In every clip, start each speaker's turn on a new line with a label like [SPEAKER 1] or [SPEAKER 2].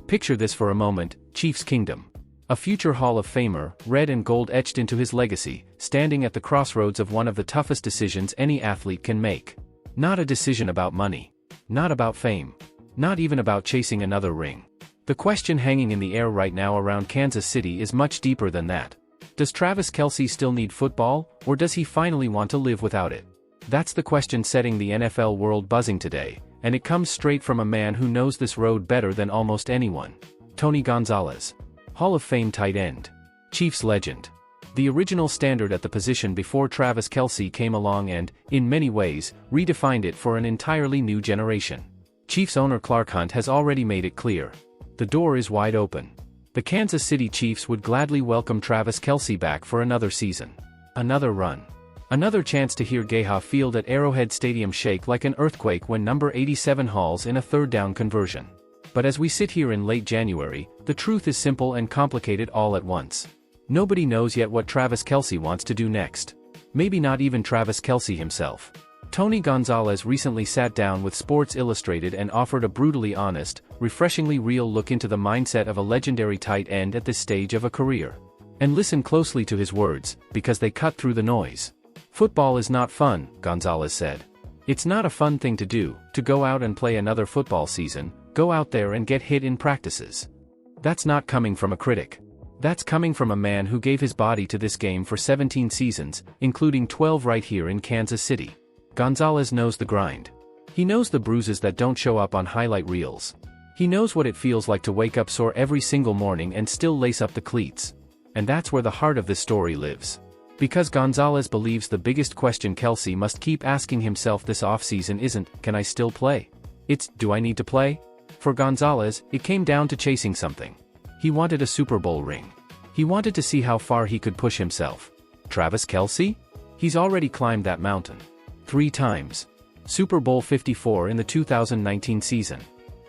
[SPEAKER 1] Picture this for a moment, Chiefs Kingdom. A future Hall of Famer, red and gold etched into his legacy, standing at the crossroads of one of the toughest decisions any athlete can make. Not a decision about money. Not about fame. Not even about chasing another ring. The question hanging in the air right now around Kansas City is much deeper than that. Does Travis Kelce still need football, or does he finally want to live without it? That's the question setting the NFL world buzzing today, and it comes straight from a man who knows this road better than almost anyone. Tony Gonzalez. Hall of Fame tight end. Chiefs legend. The original standard at the position before Travis Kelce came along and, in many ways, redefined it for an entirely new generation. Chiefs owner Clark Hunt has already made it clear. The door is wide open. The Kansas City Chiefs would gladly welcome Travis Kelce back for another season. Another run. Another chance to hear Geha Field at Arrowhead Stadium shake like an earthquake when number 87 hauls in a third down conversion. But as we sit here in late January, the truth is simple and complicated all at once. Nobody knows yet what Travis Kelce wants to do next. Maybe not even Travis Kelce himself. Tony Gonzalez recently sat down with Sports Illustrated and offered a brutally honest, refreshingly real look into the mindset of a legendary tight end at this stage of a career. And listen closely to his words, because they cut through the noise. Football is not fun, Gonzalez said. It's not a fun thing to do, to go out and play another football season, go out there and get hit in practices. That's not coming from a critic. That's coming from a man who gave his body to this game for 17 seasons, including 12 right here in Kansas City. Gonzalez knows the grind. He knows the bruises that don't show up on highlight reels. He knows what it feels like to wake up sore every single morning and still lace up the cleats. And that's where the heart of this story lives. Because Gonzalez believes the biggest question Kelce must keep asking himself this offseason isn't, can I still play? It's, do I need to play? For Gonzalez, it came down to chasing something. He wanted a Super Bowl ring. He wanted to see how far he could push himself. Travis Kelce? He's already climbed that mountain. 3 times. Super Bowl 54 in the 2019 season.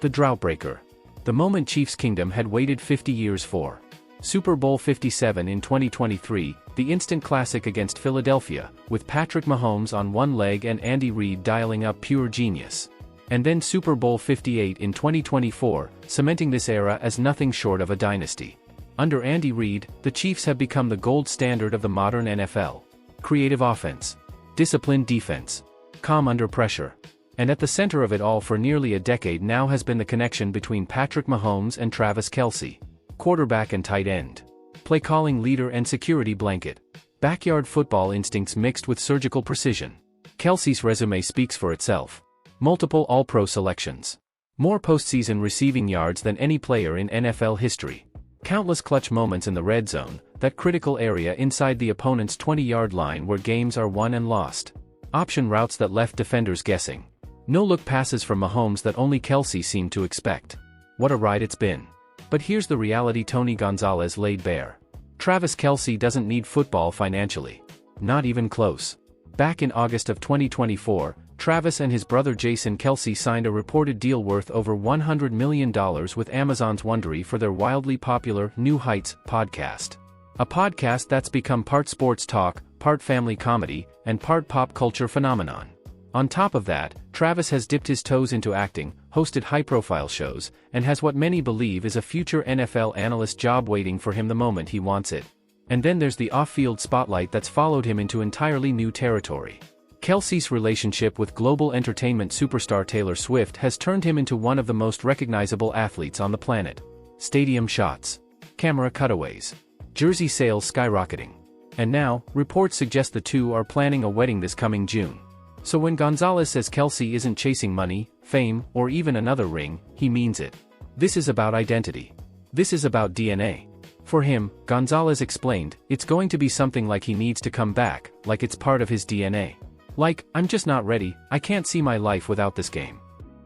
[SPEAKER 1] The drought breaker. The moment Chiefs Kingdom had waited 50 years for. Super Bowl 57 in 2023, the instant classic against Philadelphia, with Patrick Mahomes on one leg and Andy Reid dialing up pure genius. And then Super Bowl 58 in 2024, cementing this era as nothing short of a dynasty. Under Andy Reid, the Chiefs have become the gold standard of the modern NFL. Creative offense. Disciplined defense. Calm under pressure. And at the center of it all for nearly a decade now has been the connection between Patrick Mahomes and Travis Kelce. Quarterback and tight end. Play calling leader and security blanket. Backyard football instincts mixed with surgical precision. Kelce's resume speaks for itself. Multiple All-Pro selections. More postseason receiving yards than any player in NFL history. Countless clutch moments in the red zone, that critical area inside the opponent's 20-yard line where games are won and lost. Option routes that left defenders guessing. No-look passes from Mahomes that only Kelce seemed to expect. What a ride it's been. But here's the reality Tony Gonzalez laid bare. Travis Kelce doesn't need football financially. Not even close. Back in August of 2024, Travis and his brother Jason Kelce signed a reported deal worth over $100 million with Amazon's Wondery for their wildly popular New Heights podcast. A podcast that's become part sports talk, part family comedy, and part pop culture phenomenon. On top of that, Travis has dipped his toes into acting, hosted high-profile shows, and has what many believe is a future NFL analyst job waiting for him the moment he wants it. And then there's the off-field spotlight that's followed him into entirely new territory. Kelce's relationship with global entertainment superstar Taylor Swift has turned him into one of the most recognizable athletes on the planet. Stadium shots. Camera cutaways. Jersey sales skyrocketing. And now, reports suggest the two are planning a wedding this coming June. So when Gonzalez says Kelce isn't chasing money, fame, or even another ring, he means it. This is about identity. This is about DNA. For him, Gonzalez explained, it's going to be something like he needs to come back, like it's part of his DNA. Like, I'm just not ready, I can't see my life without this game.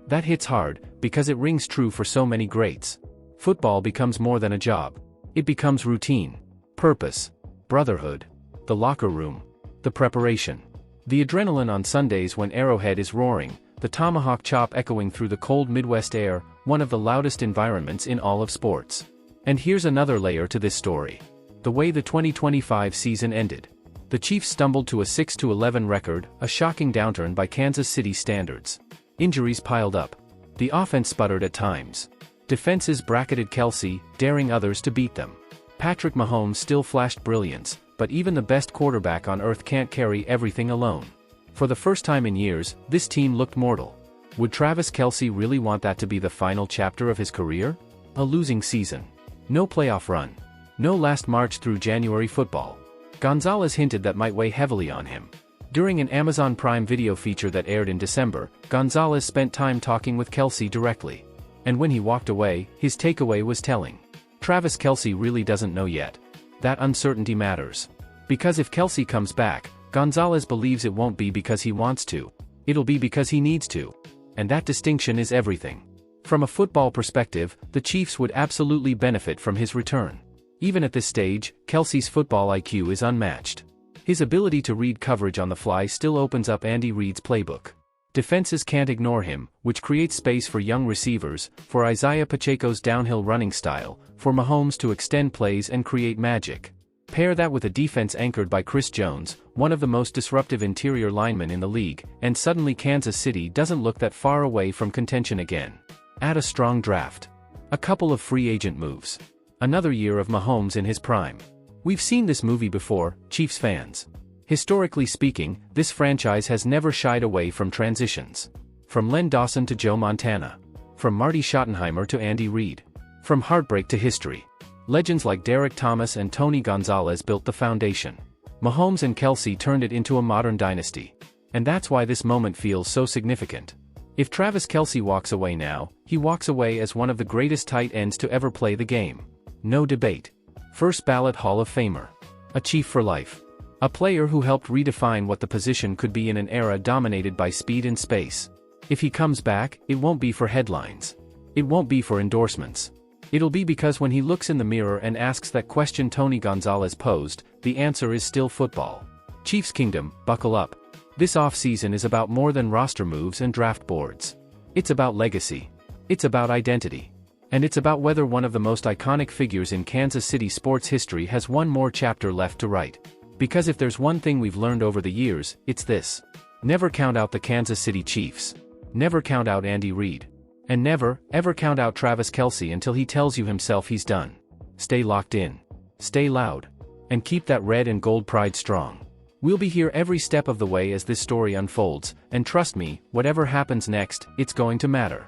[SPEAKER 1] That hits hard, because it rings true for so many greats. Football becomes more than a job. It becomes routine, purpose, brotherhood, the locker room, the preparation. The adrenaline on Sundays when Arrowhead is roaring, the tomahawk chop echoing through the cold Midwest air, one of the loudest environments in all of sports. And here's another layer to this story. The way the 2025 season ended. The Chiefs stumbled to a 6-11 record, a shocking downturn by Kansas City standards. Injuries piled up. The offense sputtered at times. Defenses bracketed Kelce, daring others to beat them. Patrick Mahomes still flashed brilliance, but even the best quarterback on earth can't carry everything alone. For the first time in years, this team looked mortal. Would Travis Kelce really want that to be the final chapter of his career? A losing season. No playoff run. No last March through January football. Gonzalez hinted that might weigh heavily on him. During an Amazon Prime Video feature that aired in December, Gonzalez spent time talking with Kelce directly. And when he walked away, his takeaway was telling. Travis Kelce really doesn't know yet. That uncertainty matters. Because if Kelce comes back, Gonzalez believes it won't be because he wants to. It'll be because he needs to. And that distinction is everything. From a football perspective, the Chiefs would absolutely benefit from his return. Even at this stage, Kelce's football IQ is unmatched. His ability to read coverage on the fly still opens up Andy Reid's playbook. Defenses can't ignore him, which creates space for young receivers, for Isaiah Pacheco's downhill running style, for Mahomes to extend plays and create magic. Pair that with a defense anchored by Chris Jones, one of the most disruptive interior linemen in the league, and suddenly Kansas City doesn't look that far away from contention again. Add a strong draft. A couple of free agent moves. Another year of Mahomes in his prime. We've seen this movie before, Chiefs fans. Historically speaking, this franchise has never shied away from transitions. From Len Dawson to Joe Montana. From Marty Schottenheimer to Andy Reid. From heartbreak to history. Legends like Derek Thomas and Tony Gonzalez built the foundation. Mahomes and Kelce turned it into a modern dynasty. And that's why this moment feels so significant. If Travis Kelce walks away now, he walks away as one of the greatest tight ends to ever play the game. No debate. First ballot Hall of Famer. A Chief for life. A player who helped redefine what the position could be in an era dominated by speed and space. If he comes back, it won't be for headlines. It won't be for endorsements. It'll be because when he looks in the mirror and asks that question Tony Gonzalez posed, the answer is still football. Chiefs Kingdom, buckle up. This offseason is about more than roster moves and draft boards. It's about legacy. It's about identity. And it's about whether one of the most iconic figures in Kansas City sports history has one more chapter left to write. Because if there's one thing we've learned over the years, it's this. Never count out the Kansas City Chiefs. Never count out Andy Reid. And never, ever count out Travis Kelce until he tells you himself he's done. Stay locked in. Stay loud. And keep that red and gold pride strong. We'll be here every step of the way as this story unfolds, and trust me, whatever happens next, it's going to matter.